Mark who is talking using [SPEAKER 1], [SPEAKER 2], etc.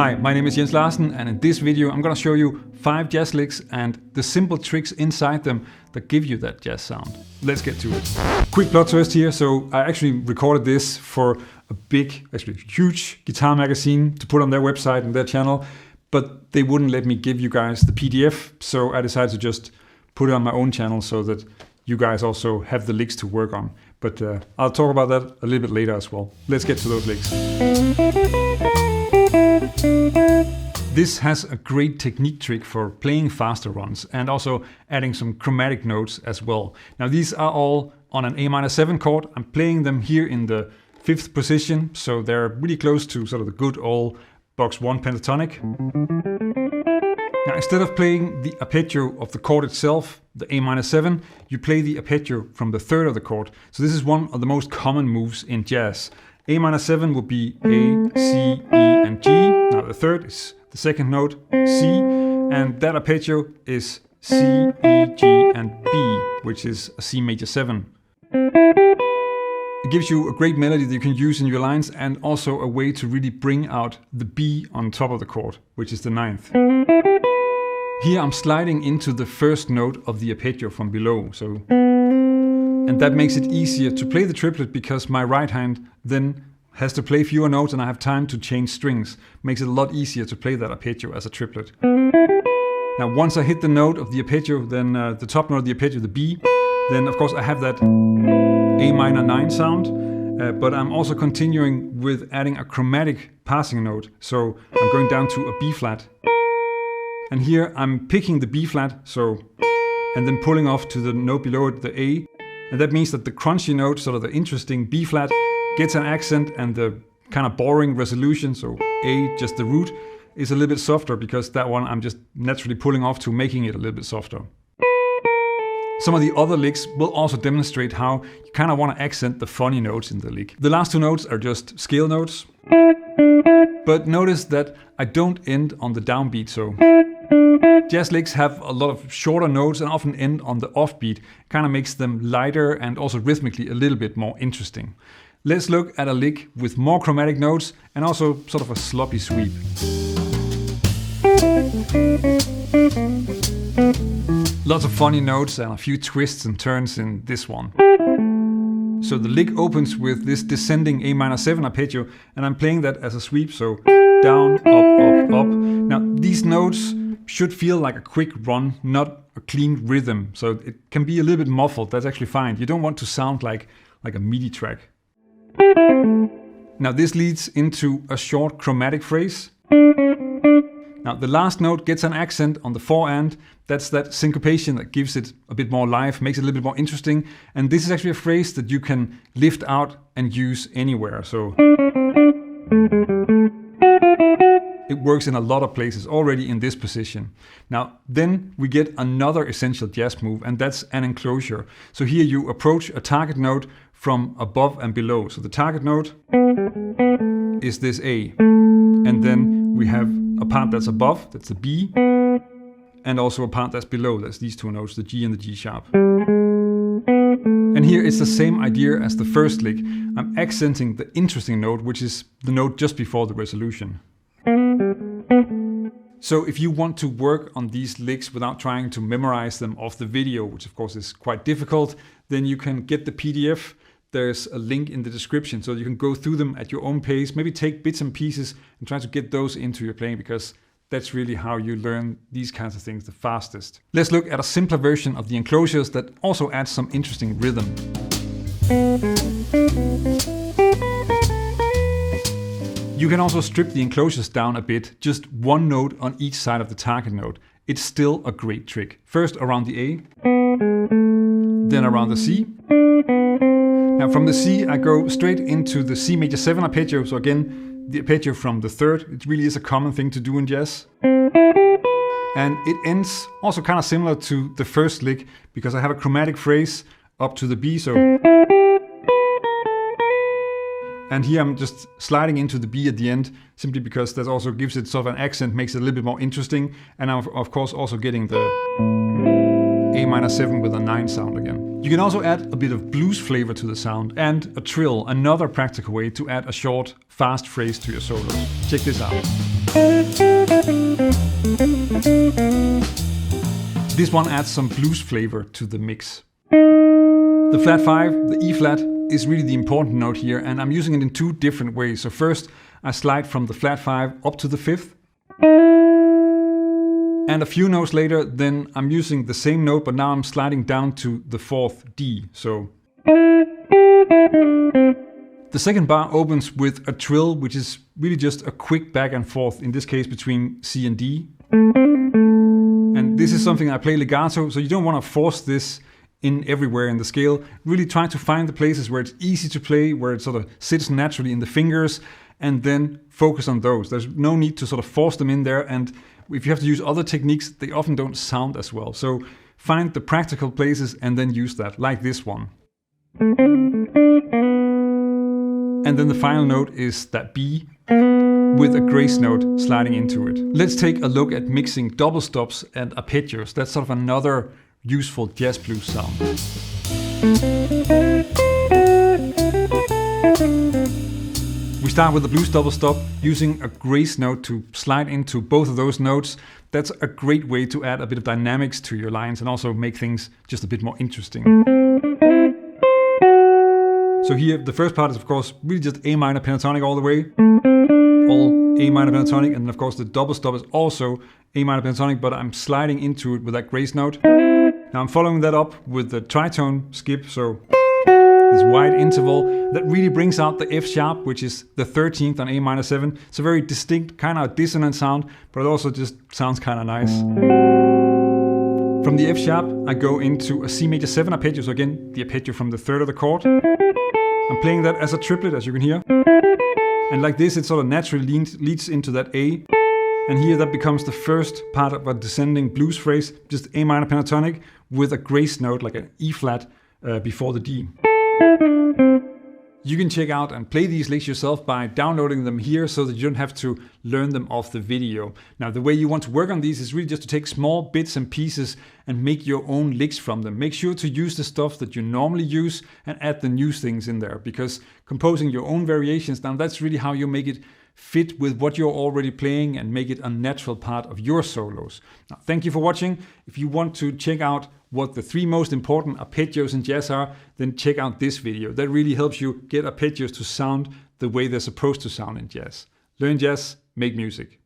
[SPEAKER 1] Hi, my name is Jens Larsen, and in this video I'm gonna show you 5 jazz licks and the simple tricks inside them that give you that jazz sound. Let's get to it. Quick plot twist here. So I actually recorded this for a big, actually huge guitar magazine to put on their website and their channel, but they wouldn't let me give you guys the PDF, so I decided to just put it on my own channel so that you guys also have the licks to work on. But I'll talk about that a little bit later as well. Let's get to those licks. This has a great technique trick for playing faster runs and also adding some chromatic notes as well. Now these are all on an A-7 chord. I'm playing them here in the 5th position, so they're really close to sort of the good old box 1 pentatonic. Now instead of playing the arpeggio of the chord itself, the A-7, you play the arpeggio from the 3rd of the chord. So this is one of the most common moves in jazz. A-7 would be A, C, E, and G. Now the 3rd is the 2nd note, C, and that arpeggio is C, E, G, and B, which is a C major 7. It gives you a great melody that you can use in your lines and also a way to really bring out the B on top of the chord, which is the 9th. Here I'm sliding into the 1st note of the arpeggio from below, and that makes it easier to play the triplet because my right hand then has to play fewer notes and I have time to change strings. Makes it a lot easier to play that arpeggio as a triplet. Now once I hit the note of the arpeggio, then the top note of the arpeggio, the B, then of course I have that A-9 sound, but I'm also continuing with adding a chromatic passing note. So I'm going down to a B flat. And here I'm picking the B flat, and then pulling off to the note below it, the A. And that means that the crunchy note, sort of the interesting B flat, gets an accent, and the kind of boring resolution, so A, just the root, is a little bit softer because that one I'm just naturally pulling off to making it a little bit softer. Some of the other licks will also demonstrate how you kind of want to accent the funny notes in the lick. The last 2 notes are just scale notes, but notice that I don't end on the downbeat, so jazz licks have a lot of shorter notes and often end on the offbeat. Kind of makes them lighter and also rhythmically a little bit more interesting. Let's look at a lick with more chromatic notes and also sort of a sloppy sweep. Lots of funny notes and a few twists and turns in this one. So the lick opens with this descending A-7 arpeggio, and I'm playing that as a sweep, so down, up, up, up. Now these notes should feel like a quick run, not a clean rhythm, so it can be a little bit muffled. That's actually fine. You don't want to sound like a MIDI track. Now this leads into a short chromatic phrase. Now the last note gets an accent on the forehand. That's that syncopation that gives it a bit more life, makes it a little bit more interesting. And this is actually a phrase that you can lift out and use anywhere. So it works in a lot of places already in this position. Now then we get another essential jazz move, and that's an enclosure. So here you approach a target note from above and below. So the target note is this A, and then we have a part that's above, that's the B, and also a part that's below, that's these 2 notes, the G and the G sharp. And here it's the same idea as the first lick. I'm accenting the interesting note, which is the note just before the resolution. So if you want to work on these licks without trying to memorize them off the video, which of course is quite difficult, then you can get the PDF. There's a link in the description so you can go through them at your own pace, maybe take bits and pieces and try to get those into your playing, because that's really how you learn these kinds of things the fastest. Let's look at a simpler version of the enclosures that also adds some interesting rhythm. You can also strip the enclosures down a bit, just 1 note on each side of the target note. It's still a great trick. First around the A, then around the C. Now from the C I go straight into the C major 7 arpeggio, so again the arpeggio from the 3rd. It really is a common thing to do in jazz. And it ends also kind of similar to the first lick because I have a chromatic phrase up to the B, so. And here I'm just sliding into the B at the end, simply because that also gives it sort of an accent, makes it a little bit more interesting. And I'm of course also getting the A-7 with a 9 sound again. You can also add a bit of blues flavor to the sound, and a trill, another practical way to add a short, fast phrase to your solos. Check this out. This one adds some blues flavor to the mix. The flat 5, the E flat, is really the important note here, and I'm using it in two different ways. So first, I slide from the flat 5 up to the 5th. And a few notes later, then I'm using the same note, but now I'm sliding down to the 4th D. So the second bar opens with a trill, which is really just a quick back and forth, in this case between C and D. And this is something I play legato, so you don't want to force this in everywhere in the scale. Really try to find the places where it's easy to play, where it sort of sits naturally in the fingers, and then focus on those. There's no need to sort of force them in there, and if you have to use other techniques, they often don't sound as well. So find the practical places and then use that, like this one. And then the final note is that B with a grace note sliding into it. Let's take a look at mixing double stops and arpeggios. That's sort of another useful jazz blues sound. We start with the blues double stop, using a grace note to slide into both of those notes. That's a great way to add a bit of dynamics to your lines and also make things just a bit more interesting. So here, the first part is of course really just A minor pentatonic all the way. All A minor pentatonic, and then of course the double stop is also A minor pentatonic, but I'm sliding into it with that grace note. Now I'm following that up with the tritone skip, so this wide interval that really brings out the F sharp, which is the 13th on A minor 7. It's a very distinct, kind of dissonant sound, but it also just sounds kind of nice. From the F sharp, I go into a C major 7 arpeggio, so again, the arpeggio from the 3rd of the chord. I'm playing that as a triplet, as you can hear. And like this, it sort of naturally leads into that A. And here that becomes the first part of a descending blues phrase, just A minor pentatonic with a grace note, like an E flat before the D. You can check out and play these licks yourself by downloading them here so that you don't have to learn them off the video. Now, the way you want to work on these is really just to take small bits and pieces and make your own licks from them. Make sure to use the stuff that you normally use and add the new things in there, because composing your own variations, now that's really how you make it fit with what you're already playing and make it a natural part of your solos. Now, thank you for watching. If you want to check out what the 3 most important arpeggios in jazz are, then check out this video. That really helps you get arpeggios to sound the way they're supposed to sound in jazz. Learn jazz, make music.